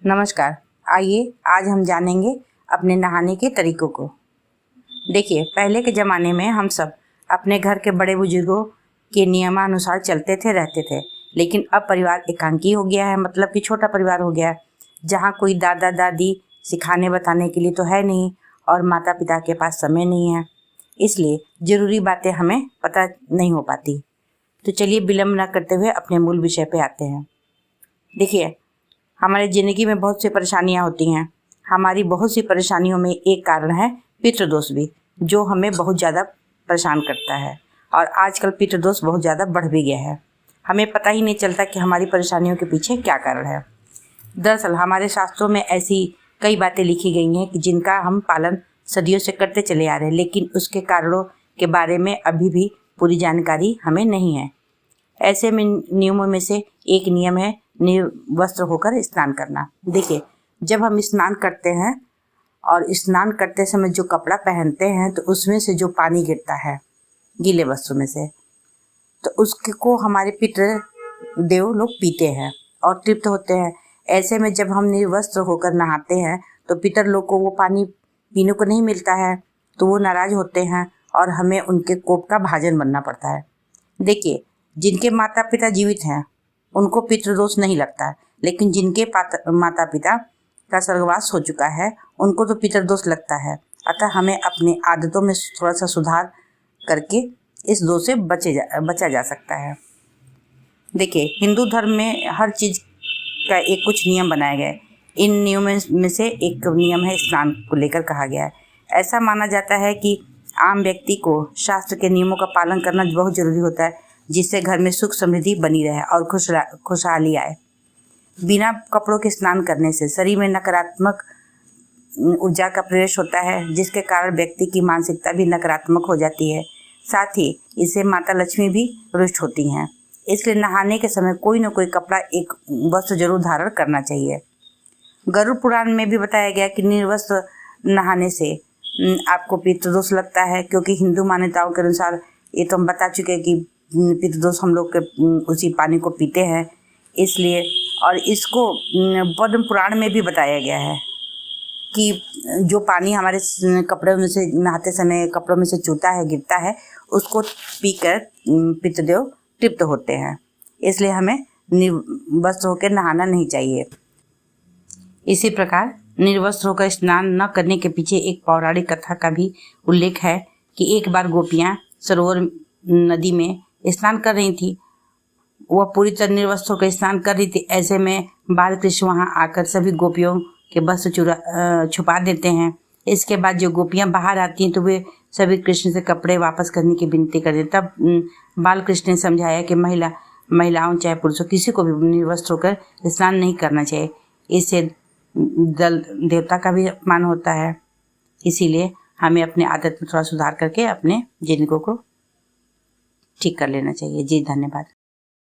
नमस्कार। आइए आज हम जानेंगे अपने नहाने के तरीकों को। देखिए, पहले के ज़माने में हम सब अपने घर के बड़े बुजुर्गों के नियमानुसार चलते थे, रहते थे। लेकिन अब परिवार एकांकी हो गया है, मतलब कि छोटा परिवार हो गया है, जहाँ कोई दादा दादी सिखाने बताने के लिए तो है नहीं और माता पिता के पास समय नहीं है, इसलिए ज़रूरी बातें हमें पता नहीं हो पाती। तो चलिए विलम्ब न करते हुए अपने मूल विषय पे आते हैं। देखिए, हमारी ज़िंदगी में बहुत सी परेशानियां होती हैं। हमारी बहुत सी परेशानियों में एक कारण है पितृदोष भी, जो हमें बहुत ज़्यादा परेशान करता है। और आजकल पितृदोष बहुत ज़्यादा बढ़ भी गया है। हमें पता ही नहीं चलता कि हमारी परेशानियों के पीछे क्या कारण है। दरअसल हमारे शास्त्रों में ऐसी कई बातें लिखी गई हैं कि जिनका हम पालन सदियों से करते चले आ रहे हैं, लेकिन उसके कारणों के बारे में अभी भी पूरी जानकारी हमें नहीं है। ऐसे में नियमों में से एक नियम है निर्वस्त्र होकर स्नान करना। देखिए, जब हम स्नान करते हैं और स्नान करते समय जो कपड़ा पहनते हैं तो उसमें से जो पानी गिरता है गीले वस्त्र में से, तो उसको हमारे पितृ देव लोग पीते हैं और तृप्त होते हैं। ऐसे में जब हम निर्वस्त्र होकर नहाते हैं तो पितर लोग को वो पानी पीने को नहीं मिलता है, तो वो नाराज होते हैं और हमें उनके कोप का भाजन बनना पड़ता है। देखिए, जिनके माता पिता जीवित हैं उनको पितृदोष नहीं लगता, लेकिन जिनके माता पिता का स्वर्गवास हो चुका है उनको तो पितृदोष लगता है। अतः हमें अपनी आदतों में थोड़ा सा सुधार करके इस दोष से बचा जा सकता है। देखिए, हिंदू धर्म में हर चीज़ का एक कुछ नियम बनाए गए। इन नियमों में से एक नियम है स्नान को लेकर कहा गया है। ऐसा माना जाता है कि आम व्यक्ति को शास्त्र के नियमों का पालन करना बहुत जरूरी होता है, जिससे घर में सुख समृद्धि बनी रहे और खुशहाली आए। बिना कपड़ों के स्नान करने से शरीर में नकारात्मक ऊर्जा का प्रवेश होता है, जिसके कारण व्यक्ति की मानसिकता भी नकारात्मक हो जाती है। साथ ही इससे माता लक्ष्मी भी रुष्ट होती हैं। इसलिए नहाने के समय कोई न कोई कपड़ा, एक वस्त्र जरूर धारण करना चाहिए। गरुड़ पुराण में भी बताया गया कि निर्वस्त्र नहाने से आपको पितृदोष लगता है, क्योंकि हिंदू मान्यताओं के अनुसार ये तो हम बता चुके हैं कि पितृदोष हम लोग के उसी पानी को पीते हैं, इसलिए। और इसको पद्म पुराण में भी बताया गया है कि जो पानी हमारे कपड़ों में से नहाते समय कपड़ों में से चूता है, गिरता है, उसको पीकर पितृदेव तृप्त होते हैं। इसलिए हमें निर्वस्त्र होकर नहाना नहीं चाहिए। इसी प्रकार निर्वस्त्र होकर स्नान न करने के पीछे एक पौराणिक कथा का भी उल्लेख है कि एक बार गोपियां सरोवर नदी में स्नान कर रही थी। वह पूरी तरह निर्वस्त्र होकर स्नान कर रही थी। ऐसे में बालकृष्ण वहां आकर सभी गोपियों के वस्त्र छुपा देते हैं। इसके बाद जो गोपियां बाहर आती हैं तो वे सभी कृष्ण से कपड़े वापस करने की विनती कर देते। तब बालकृष्ण ने समझाया कि महिलाओं चाहे पुरुषों किसी को भी निर्वस्त्र होकर स्नान नहीं करना चाहिए। इससे दल देवता का भी अपमान होता है। इसीलिए हमें अपने आदत में थोड़ा सुधार करके अपने जिंदगी को ठीक कर लेना चाहिए। जी धन्यवाद।